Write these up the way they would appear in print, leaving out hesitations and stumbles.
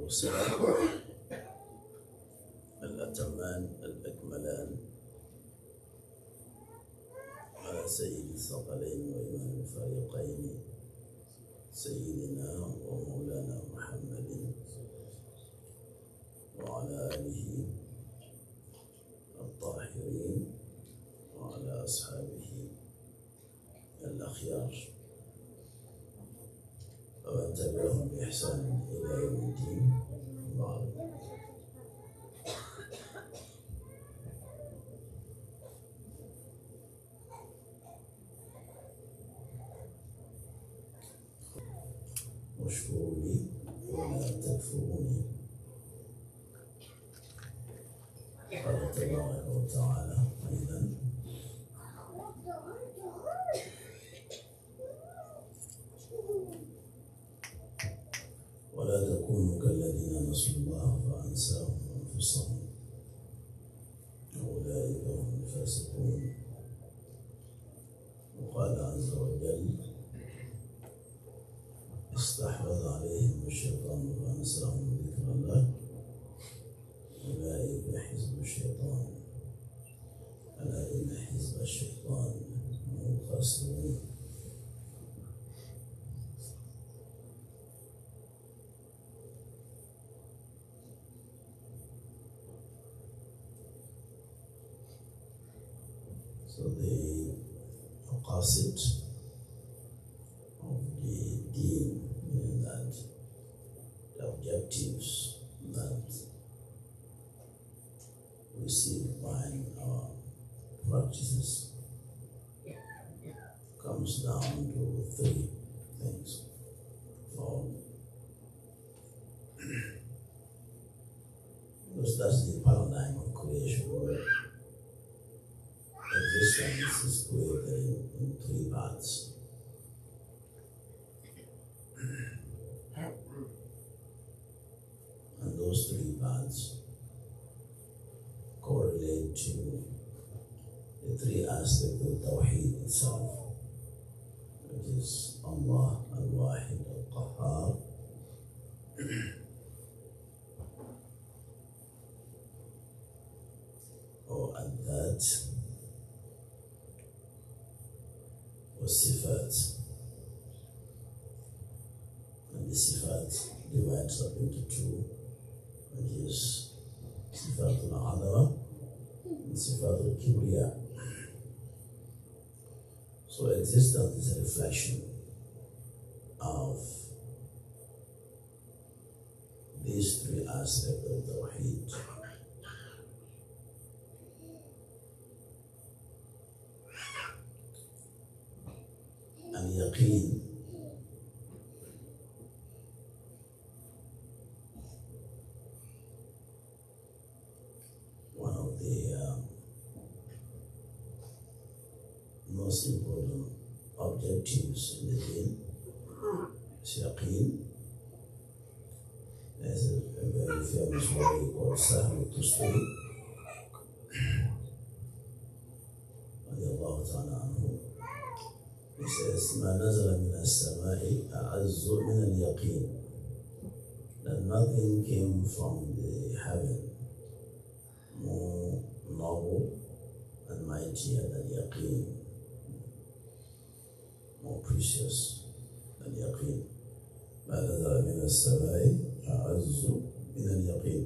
والسلام الأتمان الأكملان على سيد الثقلين وإمام الفريقين سيدنا ومولانا محمد وعلى آله الطاهرين وعلى أصحابه الأخيار ومن تبعهم بإحسان إلى يوم الدين. واشكروا لي ولا تكفروني. قال تبارك وتعالى أيضا: ولا تكونوا كالذين نسوا الله فأنساهم أنفسهم أولئك هم الفاسقون. وقال عز وجل: استحوذ عليهم الشيطان فأنساهم ذكر الله أولئك حزب الشيطان ألا إن حزب الشيطان هم الخاسرون. So the opposite of the deen, meaning that the objectives that we seek behind our practices comes down to three things. Because that's the paradigm of creation, where existence is created in three parts. And those three parts correlate to the three aspects of Tawheed itself, which is Allah al-Wahid al-Qahhar, or al-Dhat, or Sifat. And the Sifat divides up into two, which is Sifat al-Adwa and Sifat al-Kibriya. So existence is a reflection of these three aspects of Tawheed. And Yaqeen one of the most important objectives in the deen is Yaqeen. There's a very famous word called Soufi, radiallahu ta'ala anhu. He says, ما نزل من السماء أعز من اليقين. That nothing came from the heaven more noble and mightier than Yaqeen, more precious than Yaqeen. ما نزل من السماء أعز من اليقين.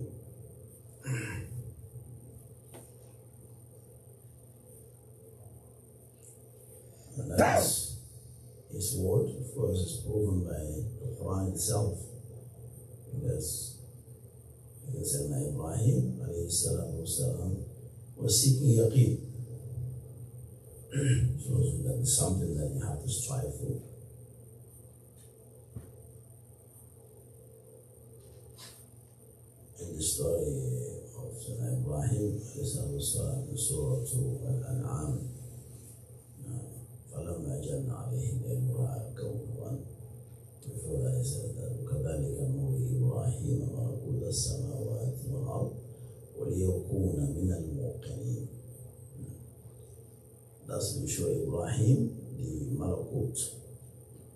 And that's his word, of course, is proven by the Quran itself. Because Sayyidina Ibrahim alayhi salatu wasalam was seeking Yaqeen. So that is something that you have to strive for. In the story of Sayyidina Ibrahim alayhi salatu wasalam, in Surah Al-An'am, فلما جن عليه الليل رأى كوكبا. Before that he said that وكذلك نري إبراهيم ملكوت السماوات والأرض وليكون من الموقنين. Thus we show Ibrahim the Malakut,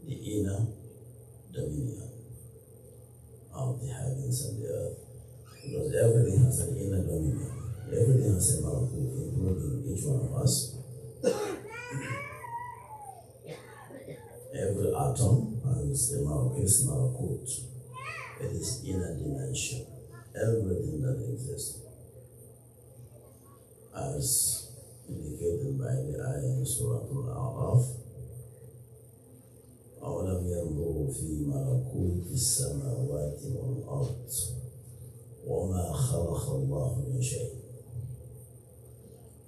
the inner dominion of the heavens and the earth. Because everything has an inner dominion. Everything has a malakut, including each one of us. Every atom has a malakut. It is inner dimension. Everything that exists, as indicated by the ayah in Surah Al-A'raf, أَوَلَمْ يَنْظُرُوا فِي مَلَكُوتِ السَّمَاوَاتِ وَالْأَرْضِ وَمَا خَلَقَ اللَّهُ مِنْ شَيْءٍ.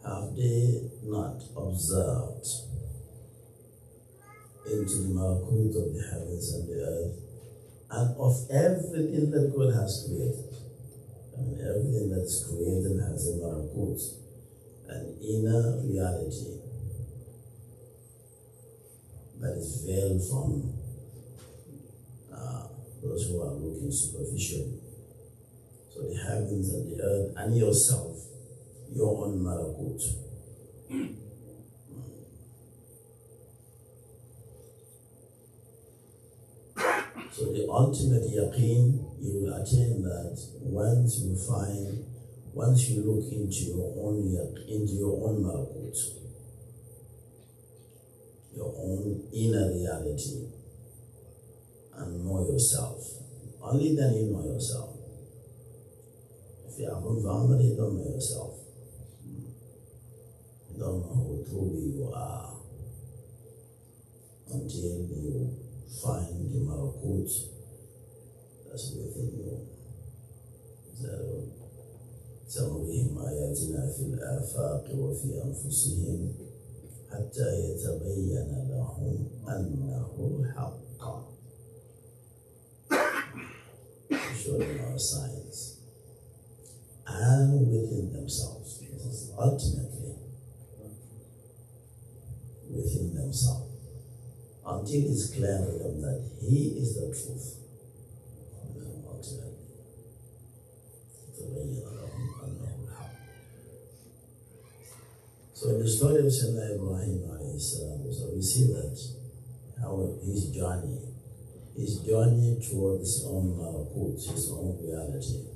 Have they not observed into the malakut of the heavens and the earth, and of everything that God has created? I mean, everything that's created has a malakut, an inner reality that is veiled from those who are looking superficially. So the heavens and the earth and yourself, your own malakut. So the ultimate yaqeen, you will attain that once you look into your own malakut, your own inner reality, and know yourself. Only then you know yourself. If you haven't found that, you don't know yourself. You don't know who truly you are until you find the malakut that's within you. سنريهم آياتنا في الآفاق وفي أنفسهم حتى يتبين لهم أنه الحق. Showing our signs and within themselves. This is ultimately within themselves. Until it is clear to them that He is the truth. Ultimately. So in the story of Sayyidina Ibrahim, so we see that how his journey towards his own malakut, his own reality,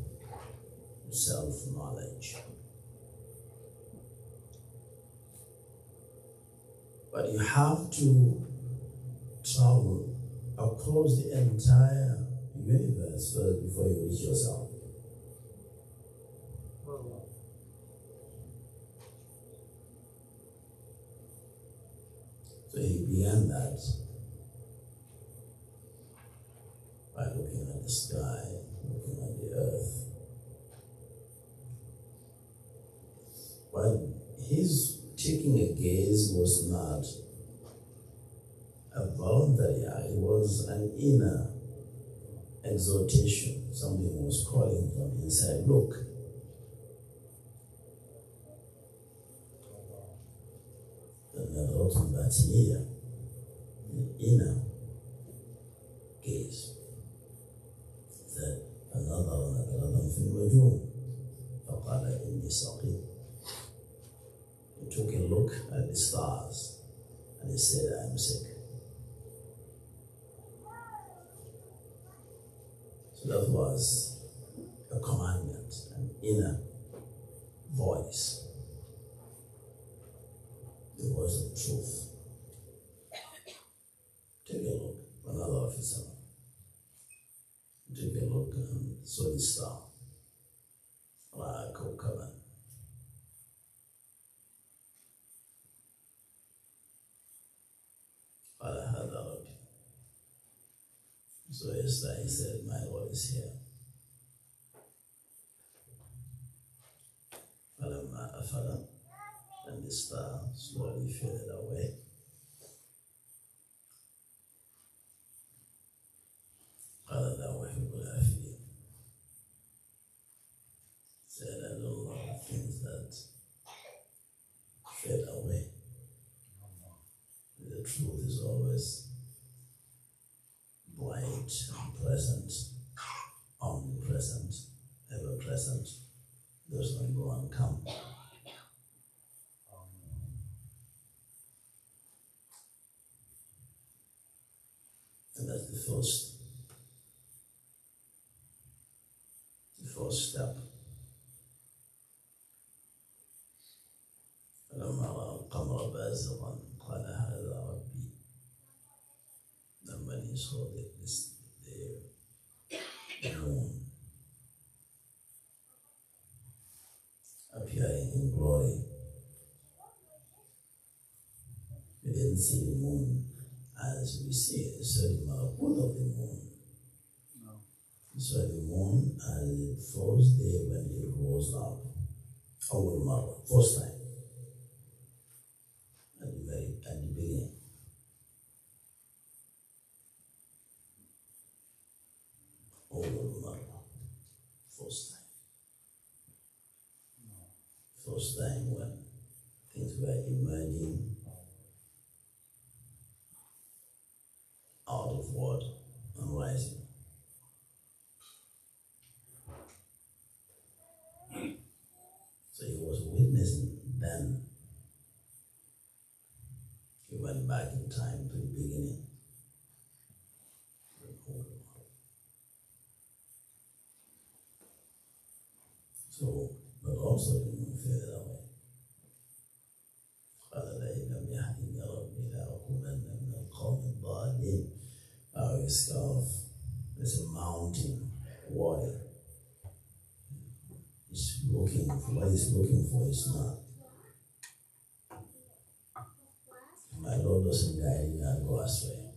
self-knowledge. But you have to travel across the entire universe first before you reach yourself. So he began that by looking at the sky, looking at the earth. But his taking a gaze was not a voluntary act, it was an inner exhortation. Something was calling from inside. Look. The inner gaze. That another في النجوم فقال إني سقيم. He took a look at the stars and he said, I am sick. So that was a commandment, an inner voice, the voice of truth. Take a look, another officer. Take a look and saw the star. كوكبا. قال هذا ربي. So yesterday he said, my Lord is here. فلما أفل, and the star slowly faded away. قال لا أحب الآفلين. Said, I don't love things that fade away. The truth is always bright and present, omnipresent, ever present, does not go and come. And that's the first first step. فلما رأى القمر بازغا قال هذا ربي. Then when he saw the moon appearing in glory, we didn't see the moon as we see it. So the malakut of the moon. No. So the moon as the first day when it rose up, أول مرة, first time, at the beginning. أول مرة, first time. No. First time when things were emerging out of water and rising. So he was witnessing then. He went back in time to the beginning. So, but also the moon faded away. قال لئن لم يهدني ربي لأكونن من القوم الضالين. A scarf, there's a mountain, water. He's looking for what he's looking for is not. My Lord doesn't guide me and go astray.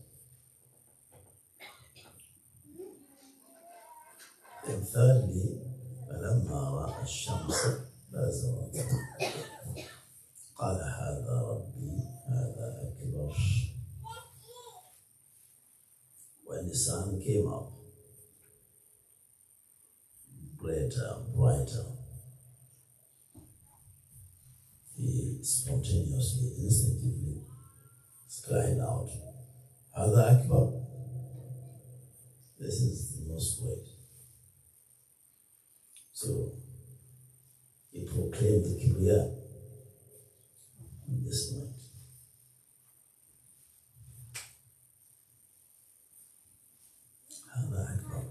Then thirdly, فلما رأى الشمس بازغة قال هذا ربي هذا أكبر. When the sun came up, brighter, he spontaneously, instinctively cried out, هذا أكبر. This is the most great. So he proclaimed the Kibriya in this point. هذا أكبر.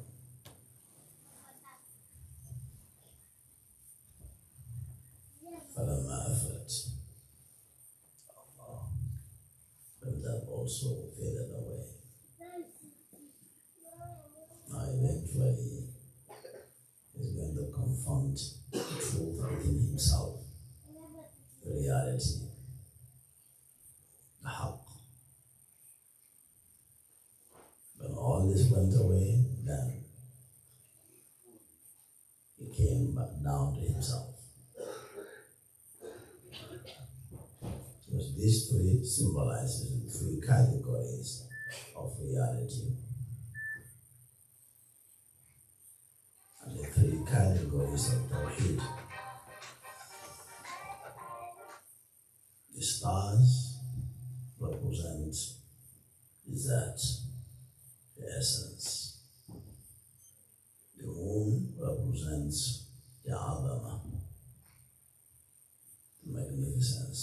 فلما أفلت, when that also faded away. Now eventually he's going to confront the truth within himself, the reality, the haqq. When all this went away, then he came back down to himself. Because these three symbolizes the three categories of reality. And the three categories of Tawheed. The stars represent the Zat, the essence. The moon represents the Adama, the magnificence,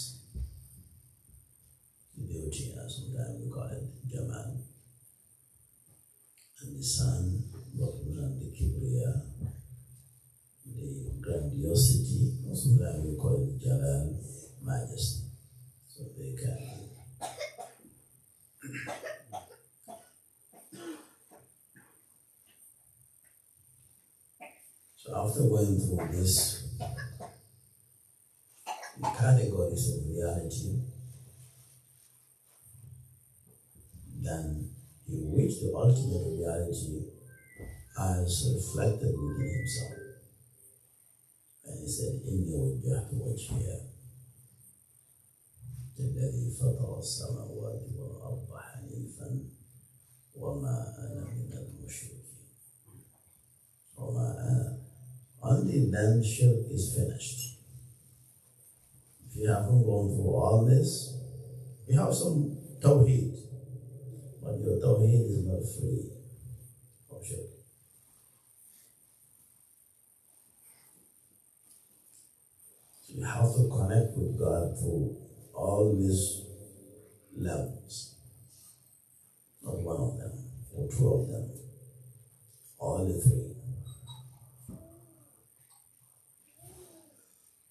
the beauty, and sometimes we call it Jamal. And the sun represents the Kibriya, the grandiosity, or sometimes we call it Jalal, majesty. So they can. So after going through this, the categories of reality, then he reached the ultimate reality as reflected within himself. And he said, إِنِّي وَجَّهْتُ وَجْهِيَ لِلَّذِي فَطَرَ السَّمَاوَاتِ وَالْأَرْضَ حَنِيفًا وَمَا أَنَا مِنَ الْمُشْرِكِينَ. وَمَا أَنَا. Until then, shirk is finished. If you haven't gone through all this, you have some tawheed, but your tawheed is not free of shirk. So you have to connect with God through all these levels, not one of them, or two of them, all the three.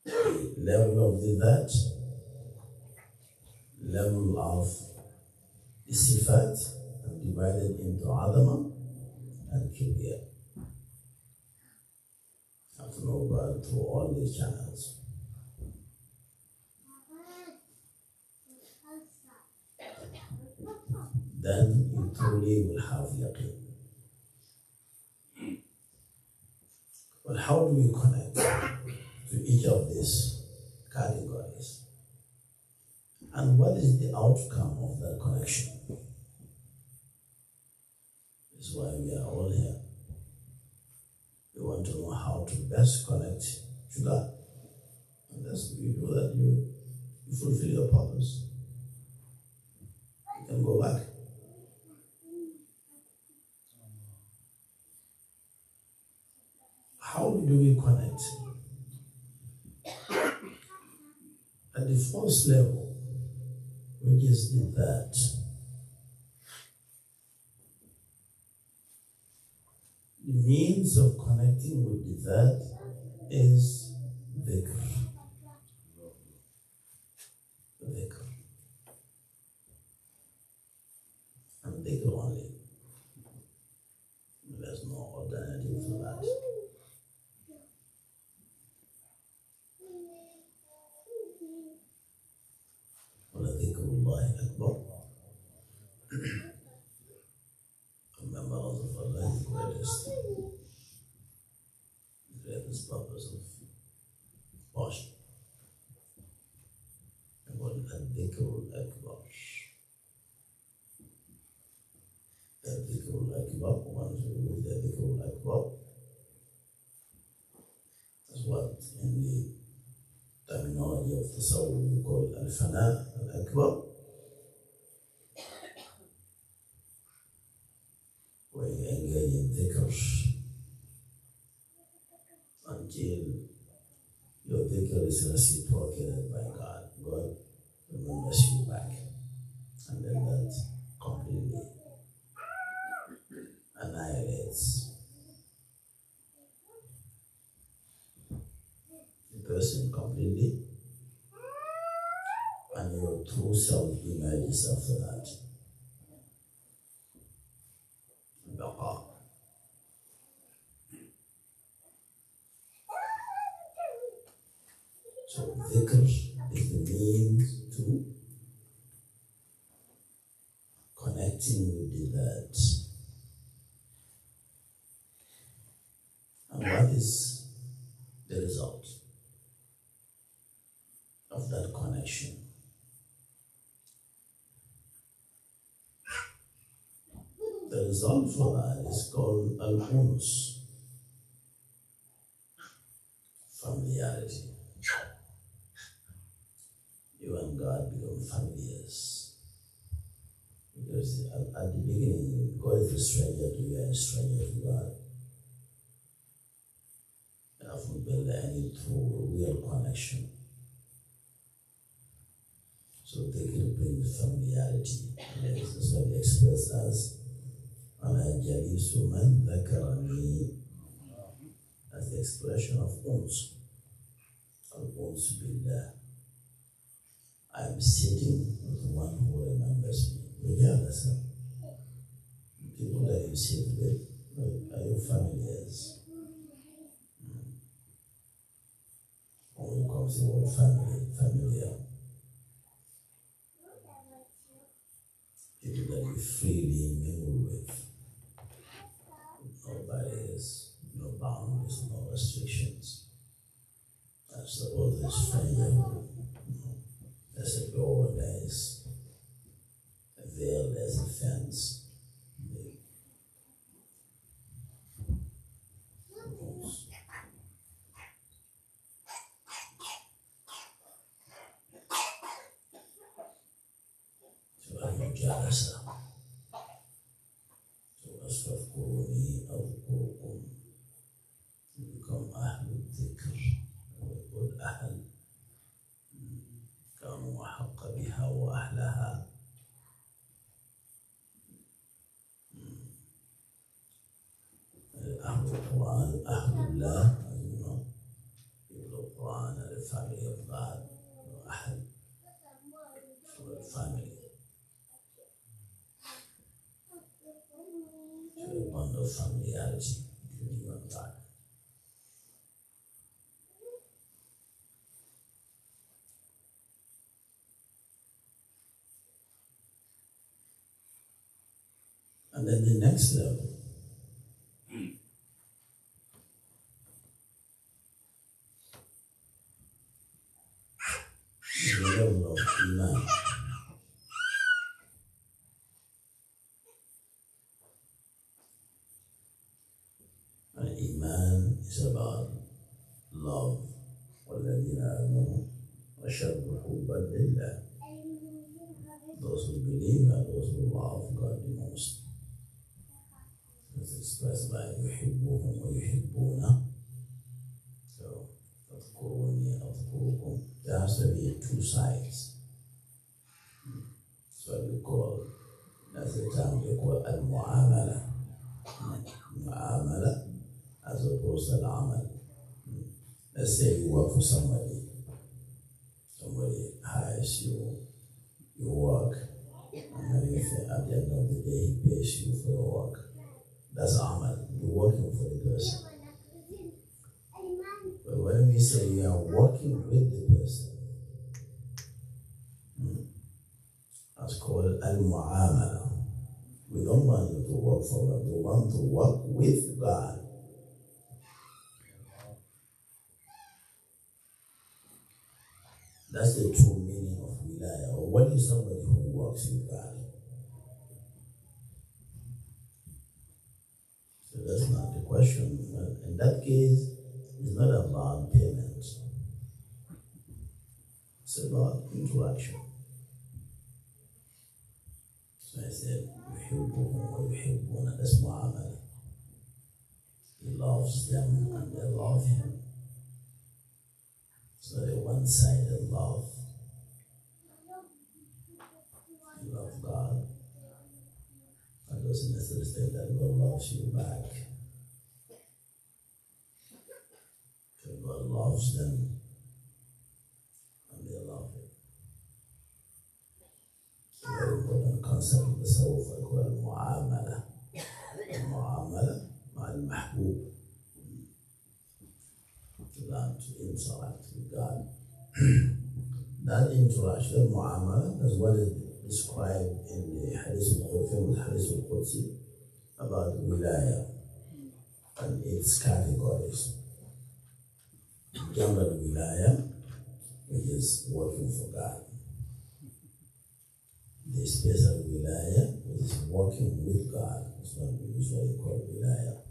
the level of the that, level of the sifat, and divided into adama and kibriya. Have to know God through all these channels. Then you truly will have yaqeen. But how do we connect to each of these categories? And what is the outcome of that connection? This is why we are all here. We want to know how to best connect to God. And that's you do that, you fulfill your purpose. You can go back. How do we connect? At the first level, we just did that. The means of connecting with the that is dhikr. Dhikr. And dhikr only. There's no alternative for that. وَلَذِكْرُ اللَّهِ أَكْبَرُ. Remembrance of Allah is the greatest purpose of worship. And what is الذِّكْرُ الْأَكْبَرُ? الذِّكْرُ الْأَكْبَرُ, once we read the dhikr al-akbar, that's what in the terminology of tasawwuf we call al-fana al-akbar, where you engage in dhikr until your dhikr is reciprocated by God. God remembers you back, and then that completely annihilates the person completely, and your true self emerges after that. Baqa. So dhikr is the means to connecting with the that. And what is the result of that connection? The result for that is called al-unus, familiarity. You and God become familiars. Because at the beginning, God is a stranger to you and a stranger to God. You haven't built any true, real connection. So they can bring familiarity. And this is what they express as أَنَا جَلِيسُ مَنْ ذَكَرَنِي, as the expression of uns. Al-uns billah. I am sitting with one who remembers me. Regardless of people that you sit with, are your familiars. When it comes to the word family, familiar. People that you freely mingle with. No barriers, no boundaries, no restrictions. That's the word is stranger. There's a door, there's a veil, there's a fence. جالسة فاذكروني أذكركم. become أهل الذكر. ويقول أهل كانوا أحق بها وأهلها. أهل القرآن أهل الله. people of Quran the family of God, Ahl, for a family, for a bond of familiarity between you and God. And then the next level, is the level of Iman. And Iman is about love. وَالَّذِينَ آمَنُوا أَشَدُّ حُبًّا لِلَّهِ. Those who believe are those who love God the most. It's expressed by يحبهم ويحبونه. So, تذكروني أذكركم. There has to be two sides. So we call, that's the term we call al-mu'amala. Mu'amala as opposed to al-amal. Let's say you work for somebody hires you, you work, and then if at the end of the day he pays you for your work. That's amal. You're working for the person. But when we say you are working with the person, that's called al-mu'amala. We don't want you to work for God. We want to work with God. That's the true meaning of wilaya. Or what is somebody who works with God? So that's not the question. But in that case, it's not about payment. It's about interaction. So I said, يحبهم ويحبون. That's mu'amala. He loves them and they love him. So the one-sided love. You love God. That doesn't necessarily say that God loves you back. So God loves them and they love him. It's a very important concept of the sohba called mu'amala. Mu'amala ma'al-mahbub. To learn to interact with God. That interaction, mu'amala, is what is described in the Hadith al-Qudsi about wilaya and its categories. General wilaya, which is working for God. The special wilaya, which is working with God. It's what we usually call wilaya.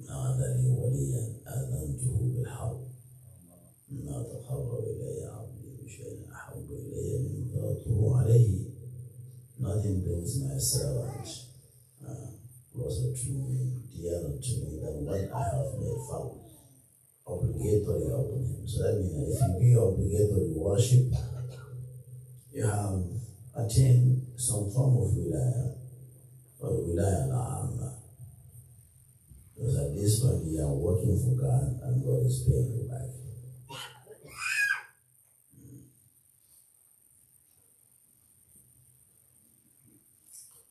نادني وليا آذنته بالحرب ما تقرب إلي عبدي بشيء أحب إلي من افترضته عليه. Nothing brings my servant closer to me, dearer to me than what I have made farm obligatory upon him. So that means if you do obligatory worship, you have attained some form of wilaya, or wilaya al-amma. Because at this point you are working for God and God is paying you back.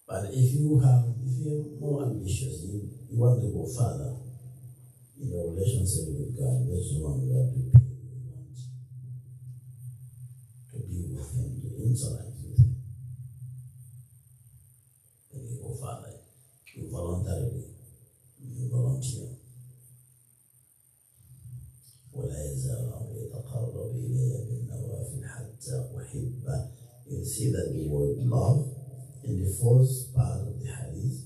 But if you're more ambitious, you want to go further in your relationship with God, that's the one you have to pay. You want to be with him, to interact with him. Then you go further. You voluntarily. You volunteer. ولا يزال عمري يتقرب إلي بالنوافل حتى أحبه. You see that the word love in the first part of the hadith,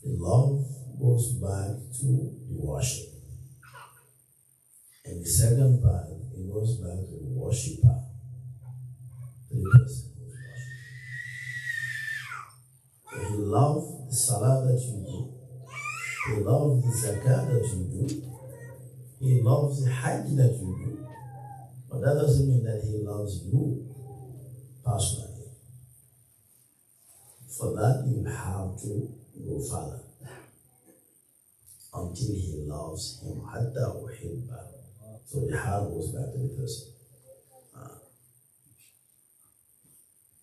the love goes back to the worship. In the second part, it goes back to the worshipper, to the person who's worshiping. If you love the salah that you do, he loves the zakah that you do. He loves the hajj that you do. But that doesn't mean that he loves you personally. For that, you have to go further. until he loves him. حتى أحبه. So the heart goes back to the person.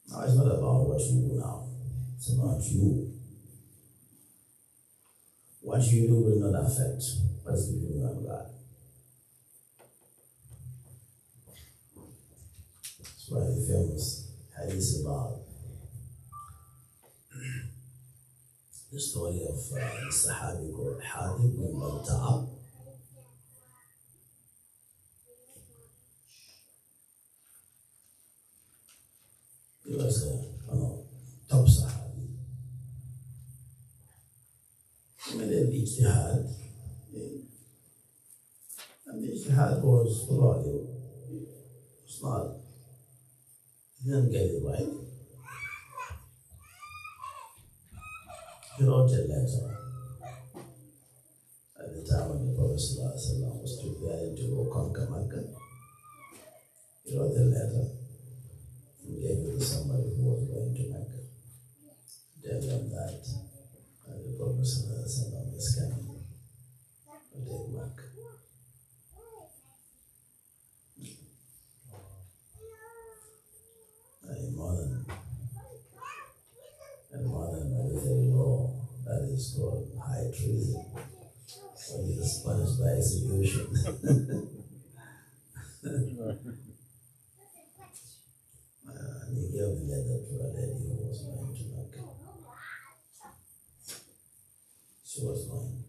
Now it's not about what you do now. It's about you. What you do will not affect what's between you and God. That's why the famous hadith about the story of the Sahabi called Hadith bin Balta'a. He was a top Sahabi. He made an ijtihad, and the ijtihad was probably it's not, he didn't get it right. He wrote a letter at the time when the Prophet ﷺ was preparing to go conquer Mecca. He wrote a letter and gave it to somebody who was going to Mecca. Tell them that the Prophet ﷺ is coming to take Mecca. And modern military law, that is called high treason. So he is punished by execution. And he gave the letter to a lady who was going to Mecca. She was going.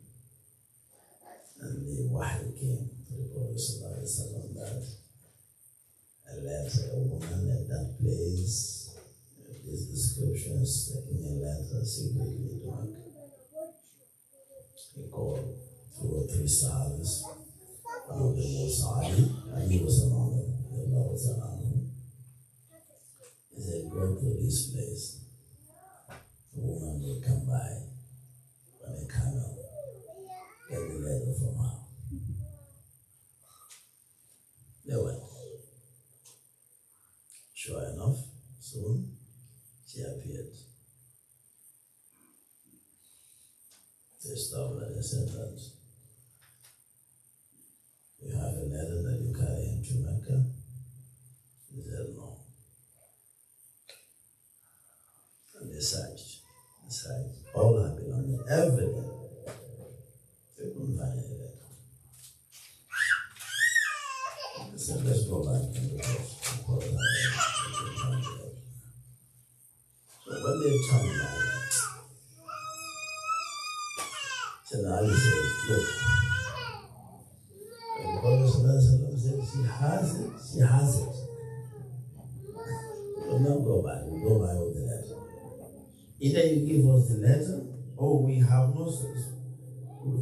And the wahy came to the Prophet ﷺ that a letter, a woman at that place, this description is taking a letter secretly to Mecca. He called 2 or 3 Sahabas. One of them was Ali, and he was among them. The Lord was around him. He said, go to this place. The woman will come by on a camel, get the letter from her. They went. Sure enough, soon she appeared. They stopped and they said that you have a letter that you carry into Mecca. He said no. And they searched. All her belongings, everything. They couldn't find any letter. They said, let's go back and look at So when they turned back, so now he said, look, and the Prophet said, she has it. We'll not go back, we'll go by with the letter. Either you give us the letter, or we have no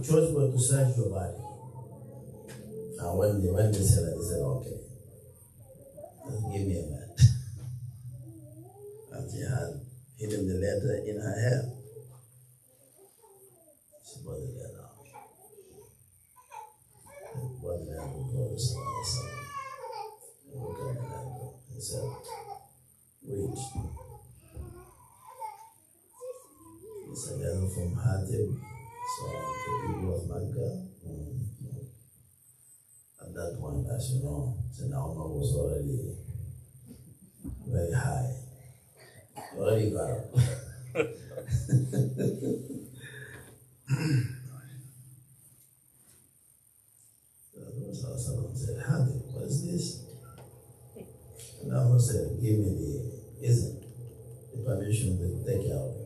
choice but to search your body. And when they said that, they said, okay, just give me a minute. And she had hidden the letter in her hair. She brought the letter out. She brought the letter to the Prophet ﷺ. He looked at the letter and said, read. It's a letter from Hatib, so the people of Mecca. At that point, as you know, Umar was already very high. He already got up. So the said, Hatib, what is this? And Umar said, give me the permission to take care of it.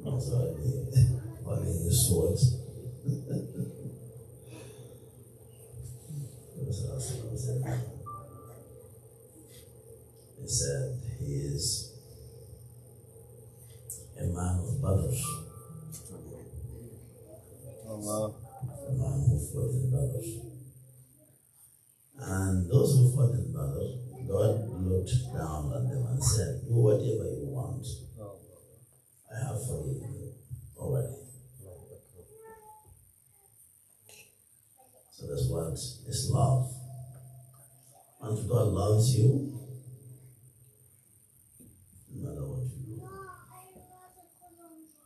He was already holding his sword. He said he is a man of Badr. Allah. A man who fought in Badr. And those who fought in Badr, God looked down at them and said, do whatever you want. I have forgiven you already. So that's what is love. Once God loves you, no matter what you do,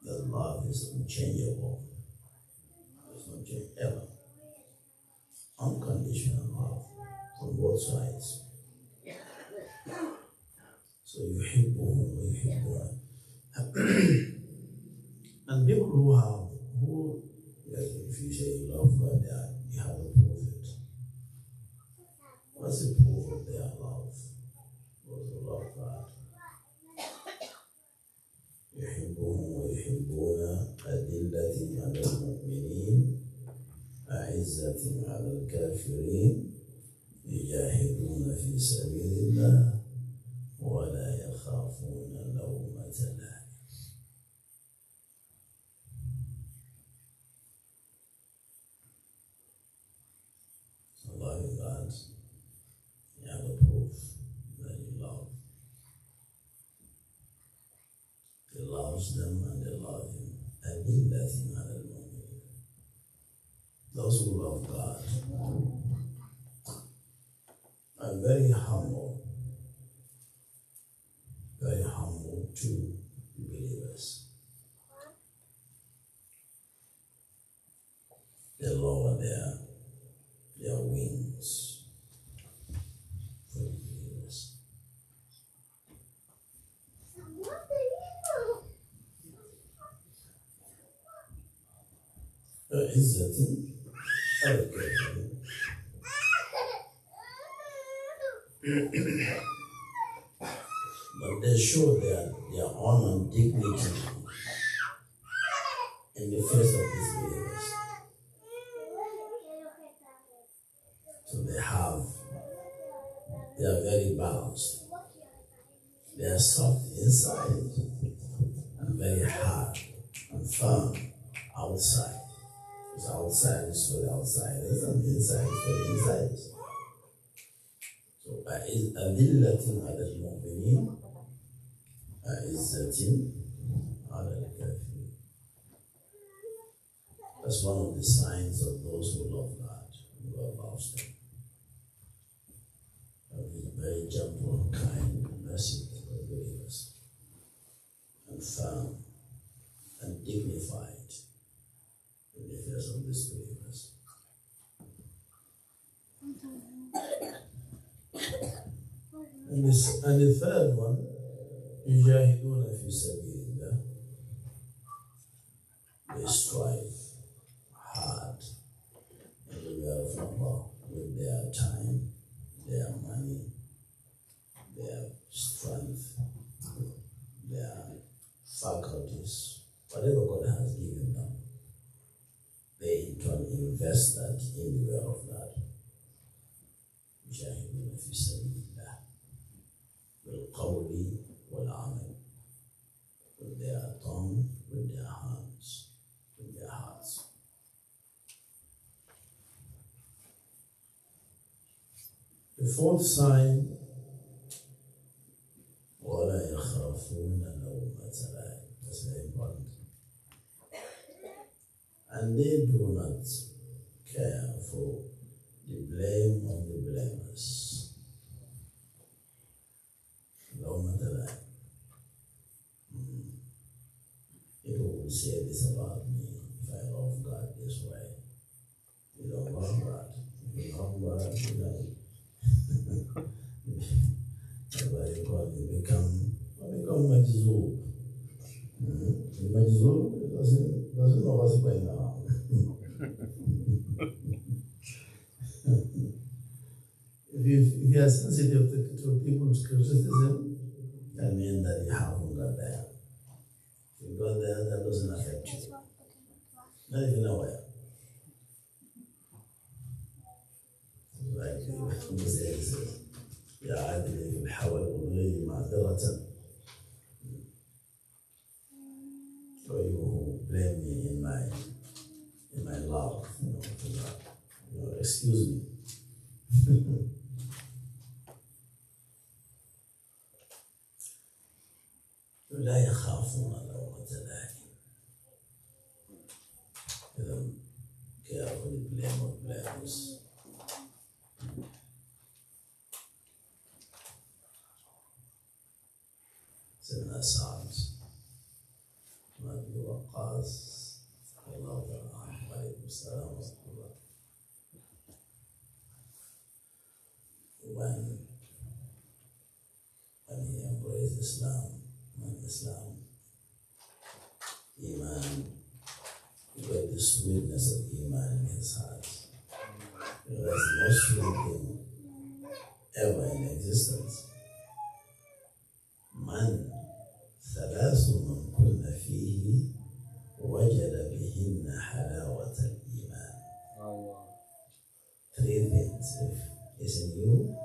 that love is unchangeable. unconditional love from both sides. So يحبهم ويحبونه. And people who like if you say you love God, you have a proof it. What's the proof of their love? What's the love God? يحبهم ويحبون أذلة على المؤمنين أعزة على الكافرين يجاهدون في سبيل الله ولا يخافون لومة لائم. Allah is God. You have a proof that you love. He loves them and they love him. أذلة على المؤمنين. Those who love God are very humble to believers. They lower their wings for the believers. عزة على الكافرين. But they show their honor and dignity in the face of these believers. So they are very balanced. They are soft inside and very hard and firm outside. Because outside is for the outsiders and the inside is for the insiders. So أذلة على المؤمنين أعزة على الكافرين. That's one of the signs of those who love God, who God loves them. He's very gentle, kind, and merciful to believers, and firm and dignified in the face of these believers. And the third one, يجاهدون في سبيل الله. They strive hard in the way of Allah with their time, their money, their strength, their faculties, whatever God has given them. They in turn invest that in the way of God. يجاهدون في سبيل الله بالقول والعمل, with their tongue, with their hands, with their hearts. The fourth sign, وَلَا يَخَافُونَ لَوْمَةَ لَائِمٍ. That's very important. And they do not care for the blame of the blamers. لَوْمَةَ لَائِمٍ. People will say this about me: if I love God this way, you don't love God. If you love God, you know, what you call it, become majzoob. The majzoob doesn't know what's going on. If you are sensitive to people's criticism, that means that you haven't got there. If you got there, that doesn't affect you. Not even aware. Like the Messiah says, يا عادل في الحول والغي معذرة. So you who blame me in my love, excuse me. لا يخافون لومة لائم. They don't care for the blame of blamers. سيدنا سعد بن أبي وقاص رضي الله عنه. عليكم السلام ورحمة الله. when he embraced Islam, Iman, he got the sweetness of Iman in his heart. It was the most sweet thing ever in existence. Man ثلاث من كن فيه وجد بهن حلاوة الإيمان. Three things. If it's in you,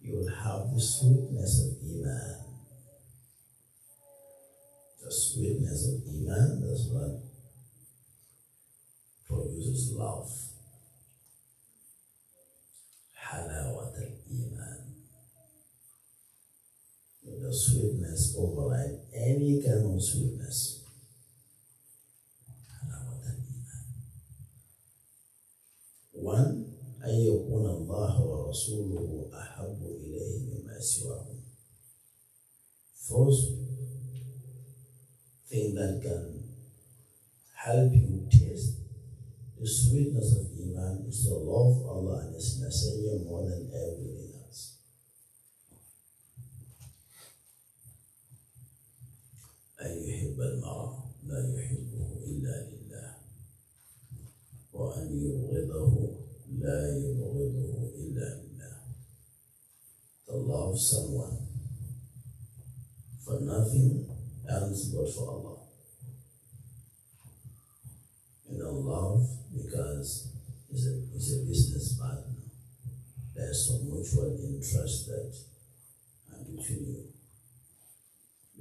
you will have the sweetness of Iman. The sweetness of Iman, that's what produces love. Halawat al-Iman. The sweetness override any kind of sweetness. Halawat al-Iman. One, أن يكون الله ورسوله أحب إليه مما سواهم. First thing that can help you taste the sweetness of Iman is to love Allah and His Messenger more than everything else. أن يحب المرء لا يحبه إلا لله وأن يبغضه لا يبغضه إلا لله. To love someone for nothing else but for Allah. You don't love because he's a business partner. There's some mutual interest that between you.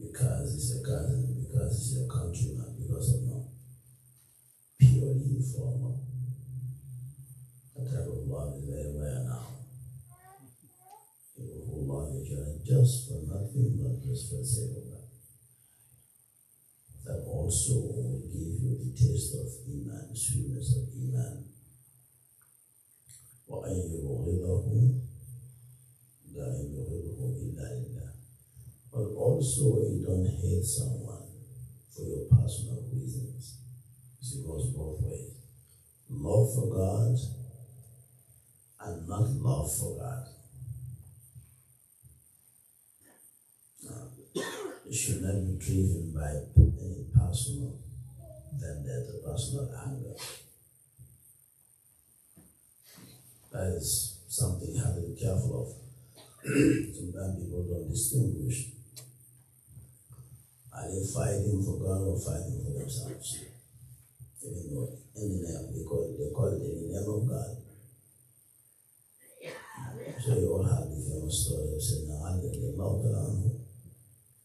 Because he's a cousin, because he's your countryman, because of no. Purely for Allah. That type of love is very rare now. People who love each other just for nothing but just for the sake of God. That also will give you the taste of Iman, the sweetness of Iman. وَأَنْ يُبْغِضَهُ لَا يُبْغِضُهُ إِلَّا لِلَّهِ. But also you don't hate someone for your personal reasons. It goes both ways. Love for God and not love for God. It should not be driven by any personal vendetta, personal anger. That is something you have to be careful of. Sometimes people don't distinguish. Are they fighting for God or fighting for themselves? Even though in the name, they call it in the name of God. So you all have the famous story of Sayyidina Ali,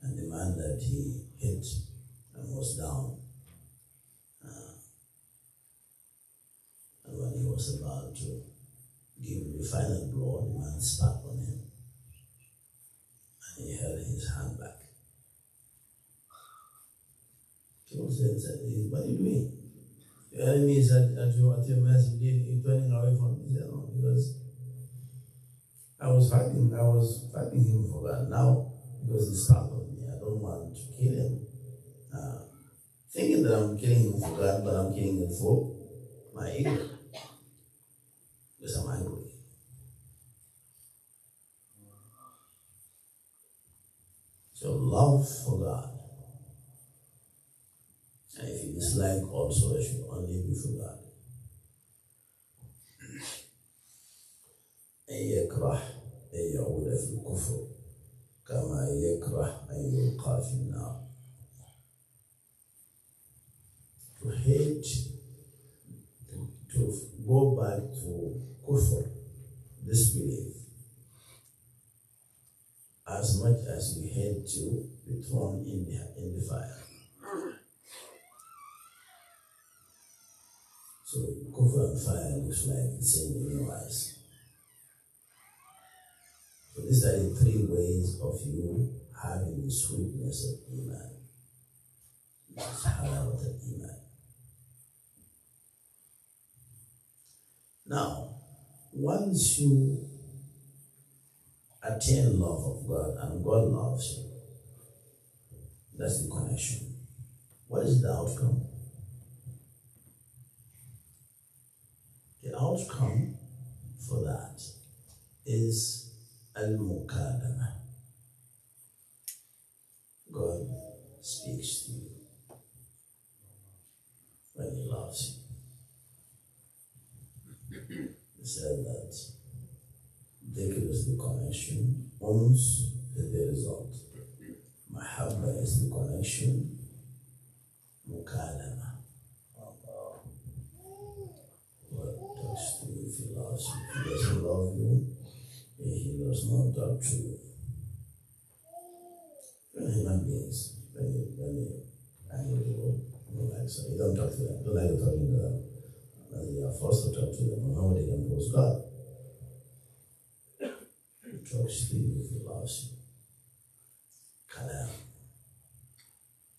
and the man that he hit and was down. And when he was about to give the final blow, the man spat on him. And he held his hand back. People said, "What are you doing? Your enemy is at your mercy, you're turning away from me." He said, "No, because I was fighting him for God. Now, because he spat on me, I don't want to kill him. Thinking that I'm killing him for God, but I'm killing him for my ego. Because I'm angry." So love for God. And if you dislike also, it should only be for God. أن يكره أن يعود في الكفر كما يكره أن يلقى في النار. To hate, to go back to kufr, disbelief, as much as you hate to be thrown in the fire. So kufr and fire looks like the same in your eyes. So these are the three ways of you having the sweetness of Iman. This is halawat al-Iman. Now, once you attain love of God and God loves you, that's the connection. What is the outcome? The outcome for that is al-mukalama. God speaks to you when He loves you. He said that dhikr is the connection, uns is the result, mahabba is the connection, mukalama. God talks to you if He loves you. If He doesn't love you, He does not talk to you. Human beings, when you angry people, like so, you don't talk to them, you don't like talking to them. And you are forced to talk to them, and nobody can pose God. He talks to you if He loves you. Kalam.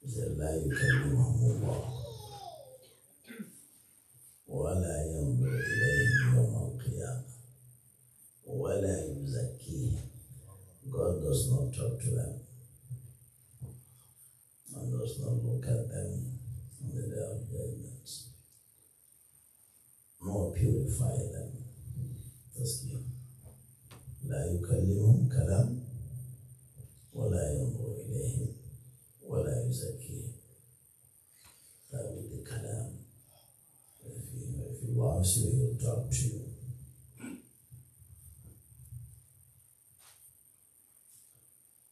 He said, La yukallimuhum Allah. ولا ينظر إليهم يوم القيامة ولا يزكيهم. God does not talk to them and does not look at them on the day of judgment, nor purify them. Tazkiyah. لا يكلمهم كلام ولا ينظر إليهم ولا يزكيهم. That would be kalam. If He loves you, He'll talk to you.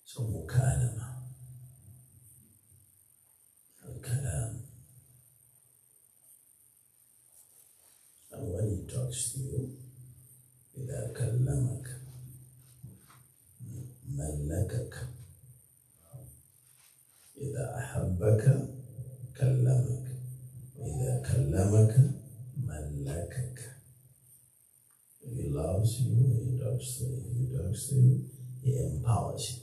So mukalama, al-kalam. And when He talks to you, إذا كلمك ملكك إذا أحبك كلمك وإذا كلمك ملكك. If He loves you, He talks to you, He empowers you.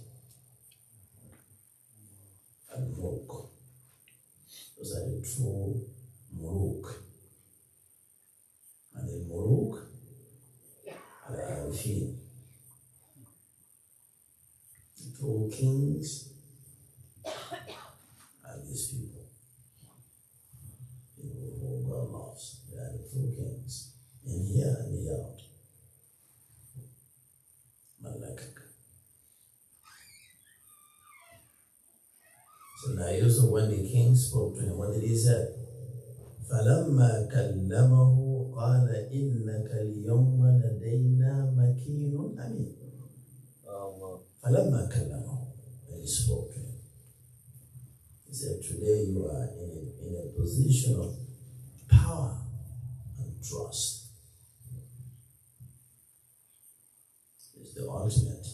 Al-mulk. Those are the true muluk. And the muluk al-arifin. The true kings are these people. People who God loves. They are the true kings. In here and the out. Malakak. So now Yusuf, when the king spoke to him, what did he say? فَلَمَّا كَلَّمَهُ قَالَ إِنَّكَ الْيَوْمَ لَدَيْنَا مَكِينٌ أَمِينٌ. فَلَمَّا كَلَّمَهُ, when he spoke to him, he said, today you are in a position of power and trust. It's the ultimate.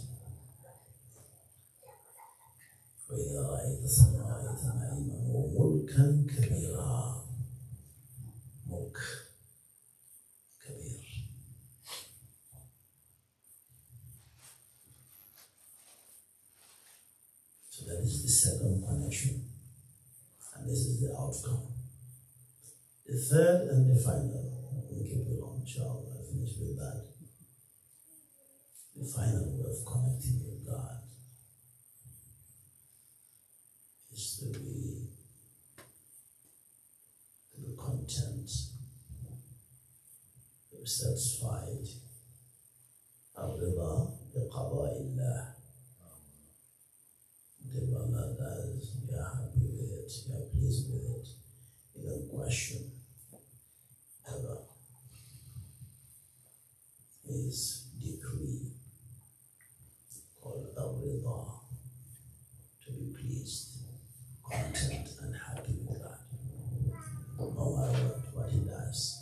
وإذا رأيت ثم رأيت نعيما وملكا كبيرا. ملك كبير. So that is the second connection, and this is the outcome. The third and the final, we'll keep it on, inshallah, I'll finish with that. The final way of connecting with God is to be content, to be satisfied. الرضا بقضاء الله. Whatever Allah does, you are happy with it, you are pleased with it. You don't question ever His decree called al-rida, to be pleased, content and happy with that, no matter what He does.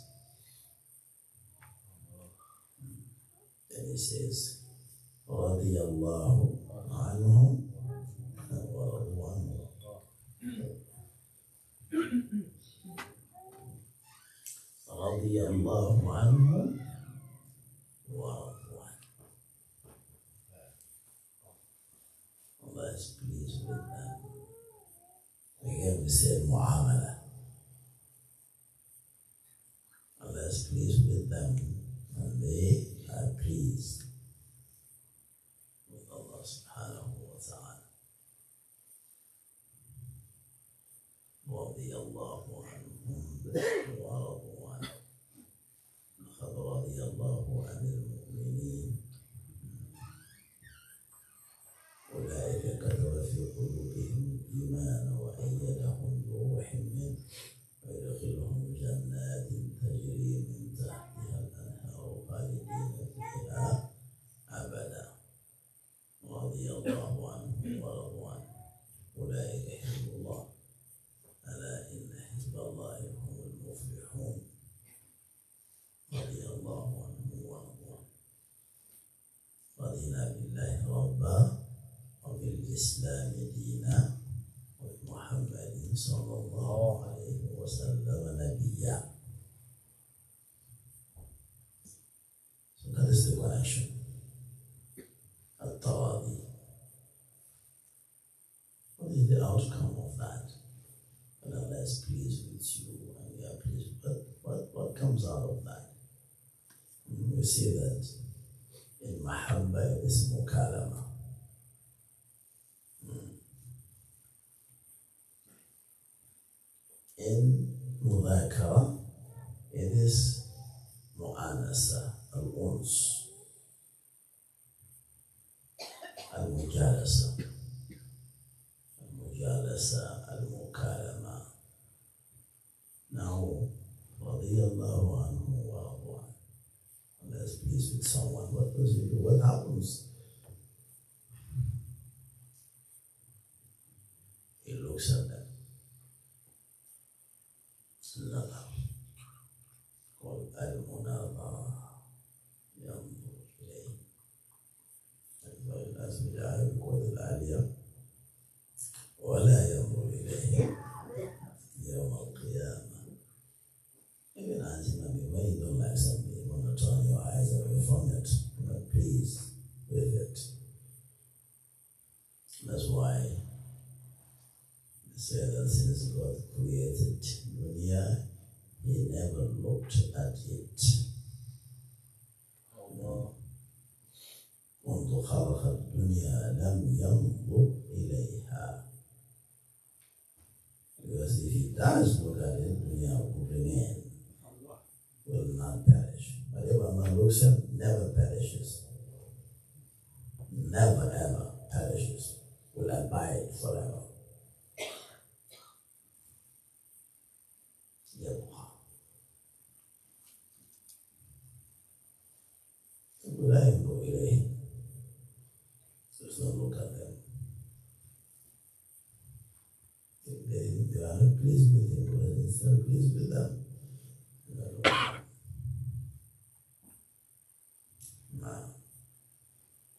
Then He says, رضي الله عنهم ورضوا عنه. رضي الله عنهم ورضوا عنه. Allah is pleased with them. Again we said mu'amala. Allah is pleased with them and they are pleased with Allah subhanahu wa ta'ala. رضي الله عنهم ورضوا عنه. لقد رضي الله عن المؤمنين ربا وبالإسلام دينا وبمحمد صلى الله عليه وسلم نبيا. So that is the connection. At-Tawadi. What is the outcome of that? When Allah is pleased with you and you are pleased, what comes out of that? We see that in Mahabba it is Mukalama. In Mudhakara it is Mu'anasa, Al-Uns, Al-Mujalasa, Al-Mukalama. Now, radiyallahu anhu wa radu anhu. Allah is pleased with someone. What does he do? What happens? He looks at them. Another called Al-Munadara. ينظر إليه. الناس بالعالم يقول العالية ولا ينظر إليه يوم القيامة. Even as you when you don't like something, you want to turn your eyes away from it. You're not pleased with it. That's why they say that since God created dunya, He never looked at it. منذ خلق الدنيا لم ينظر إليها. Because if He does look at it, dunya will remain, will not perish. Whatever Allah looks at never perishes. Never ever perishes. Will abide forever. يبقى. ولا ينظر إليه. Does not look at them. If they are not pleased with Him, but He's not pleased with them.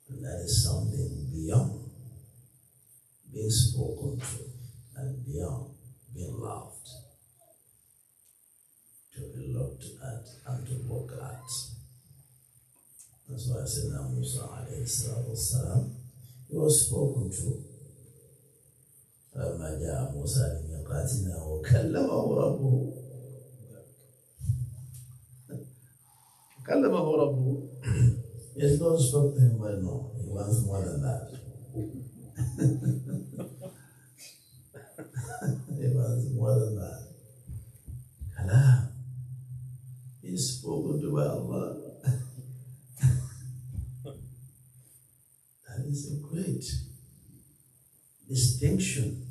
And that is something beyond being spoken to and beyond being loved, to be looked at and to look at. That's why I said now Musa alayhi salatu wassalam, he was spoken to. فلما جاء موسى لميقاتنا وكلمه ربه Yes, God spoke to him, but no, He wants more than that. He wants more than that. Kalam. He's spoken to by Allah. That is a great distinction.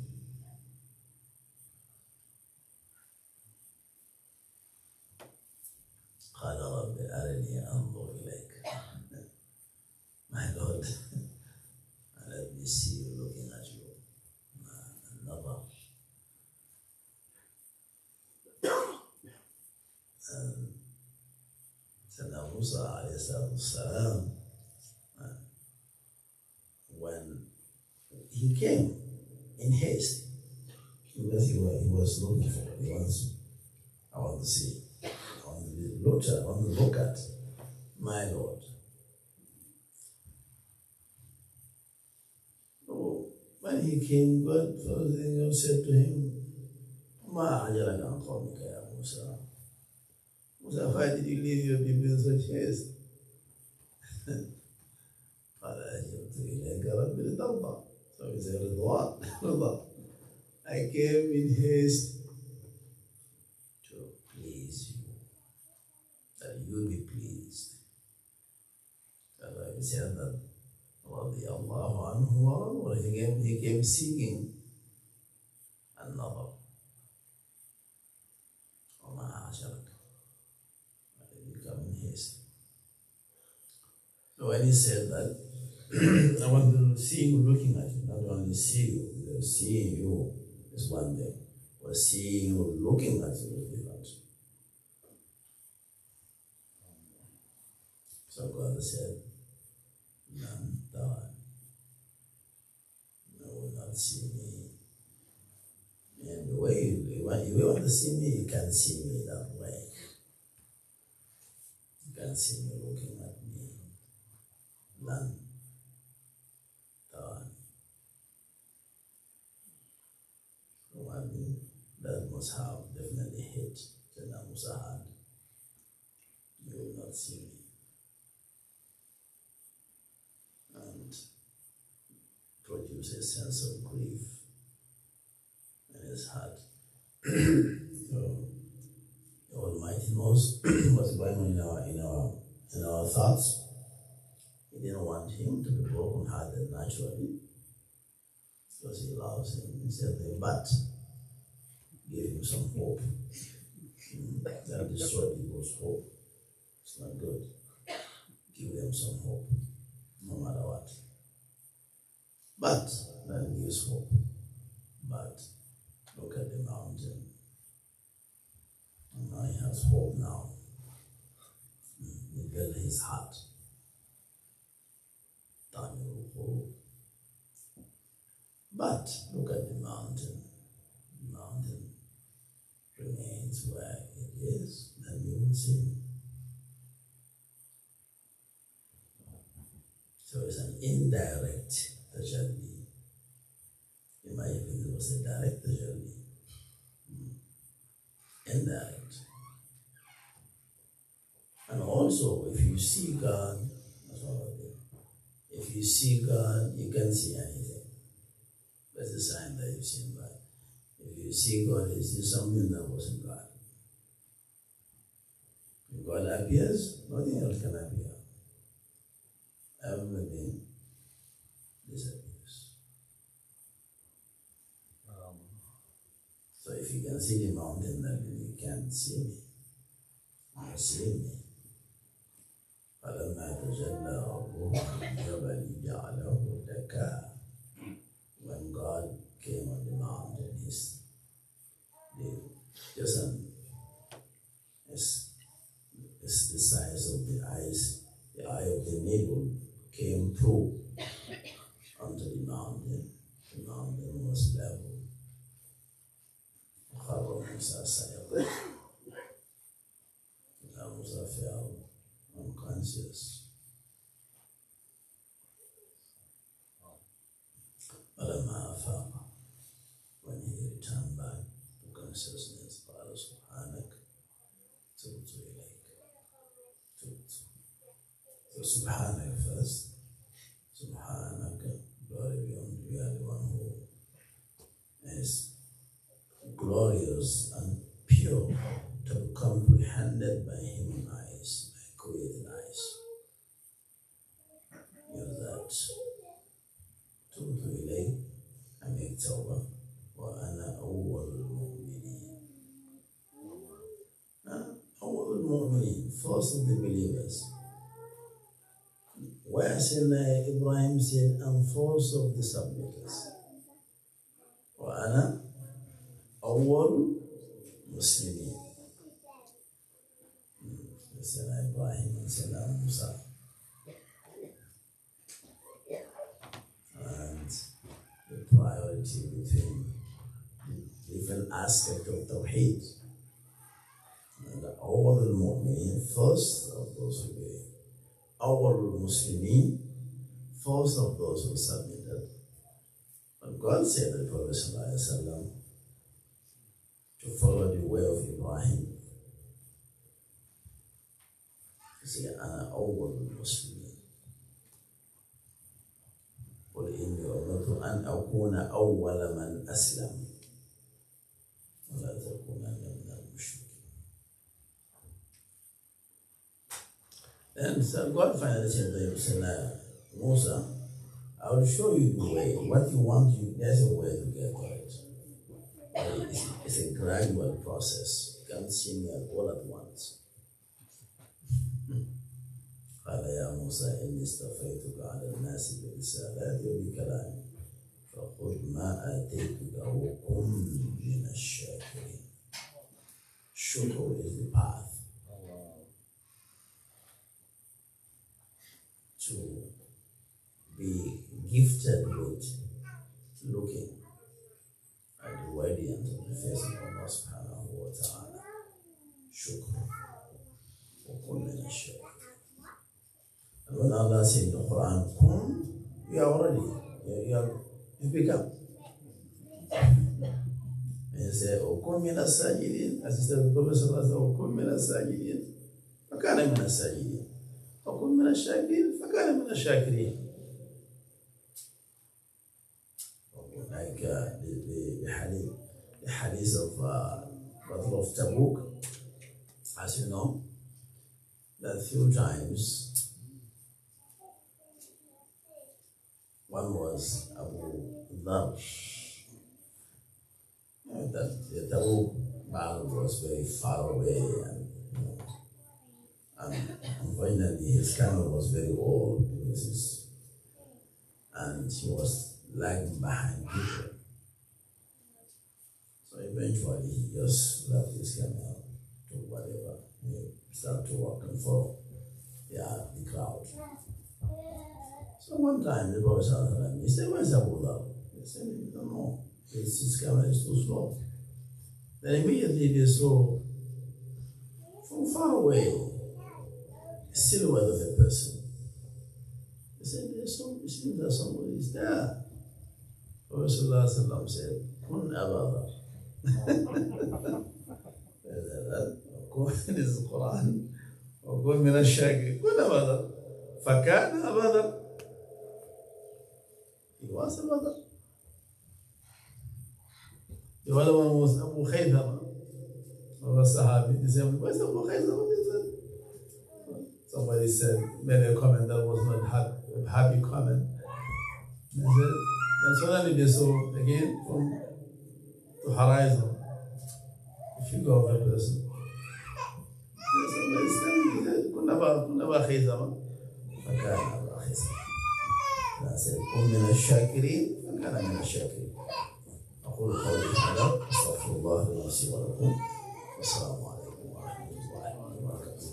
قال رب أرني أنظر إليك. My Lord, let me see you looking at you. Another. And Sayyidina Musa alayhi salam, when he came in haste, because he was looking for it, I want to see, I want to look at my Lord. So when he came, God first thing said to him, Ma ajalaka an qawmika ya Musa. Musa, why did you leave your people in such haste? قال أجبت إليك ربي لترضى. So he said, Ridwan, I came in haste to please you, that you be pleased. He said that radiyallahu anhu wa radu. He came seeking another. وما عجلك. He come in haste. So when he said that, I want to see you looking at you, not only see you, because seeing you is one thing, but seeing you looking at you is different. So God said, None, cannot see me. And the way you want to see me, you can't see me that way. You can't see me looking at me. None. One that must have definitely hate Jannah Musahad. You will not see me. And produce a sense of grief in his heart. So the Almighty knows what's going on in our thoughts. He didn't want him to be broken-hearted naturally, because he loves him. He said, but give him some hope. That destroy people's hope. It's not good. Give them some hope, no matter what. But that gives hope. But look at the mountain. And now he has hope now. He built his heart. But look at the mountain. The mountain remains where it is, then you will see me. So it's an indirect tajalli. In my opinion, it was a direct tajalli. Indirect. And also, if you see God, that's what I did. If you see God, you can't see anything. That's a sign that you've seen God. If you see God, you see something that wasn't God. If God appears, nothing else can appear. Everything disappears. So if you can see the mountain, then you can't see me. You see me. فلما تجلى ربه للجبل جعله دكا. When God came on the mountain, it's the size of the eyes. The eye of the needle came through onto the mountain. The mountain was level. Musa fell unconscious. When he returned back to consciousness, قال سبحانك تبت إليك. So Subhanak first. Subhanaka, glory be unto you, the one who is glorious and pure, to be comprehended by human eyes, by created eyes. Use that. تبت إليك. I make tawbah. وأنا أول المؤمنين. أول المؤمنين, first of the believers. Where Sayyidina Ibrahim said, I'm first of the submitters. وأنا أول مسلمين. Sayyidina Ibrahim and Sayyidina Musa. And the priority between different aspects of Tawheed. And the awwal al-mu'minin, first of those who believe. Awwal al-muslimin, first of those who submitted. But God said to the Prophet ﷺ to follow the way of Ibrahim. He said, أنا أول المسلمين. قل إني أمرت أن أكون أول من أسلم ولا تكونن من المشركين. Then so God finally said to him, Musa, I will show you the way. What you want, there's a way to get to it. But it's a gradual process. You can't see me all at once. قال يا موسى إني اصطفيتك على الناس برسالاتي وبكلامي فخذ ما آتيتك وكن من الشاكرين. Shukr is the path to be gifted with looking at the radiance of the face of Allah subhanahu wa ta'ala. Shukr. And when Allah says in the Quran, Kun, you are already, you become. And he said, Kun min as-sajidin, as he said, the Prophet sallallahu alayhi wa sallam, Kun min as-sajidin, fakana min as-sajidin. Kun min as-shakirin, fakana min as-shakirin. Like the hadith of Battle of Tabuk, as you know, that few times, one was Abu Dhar, that the Tabuk battle was very far away, and unfortunately his camel was very old, and he was lagging behind people. So eventually he just left his camel to whatever. He started to walk and follow the crowd. So one time the Prophet said, he said, where's Abu Dhar? He said, we don't know. His camel is too slow. Then immediately they saw from far away a silhouette of a person. They said, it seems that somebody is there. Prophet said, Kun Abu Dhar. This is the Quran. وكن من الشاكرين. كن أبا ذر. فكان أبا ذر. He was Abu Dhar. The other one was Abu Khaythama. Was Sahabi. He said, where's Abu Khaythama? Somebody said, made a comment that was not a happy comment. He said, then suddenly they saw again from the horizon the figure of a person. Somebody said, كنا خيزما فكان أبا خيزما. I said, كن من الشاكرين فكان من الشاكرين. أقول قولي هذا أستغفر الله لي ولكم والسلام عليكم ورحمة الله وبركاته.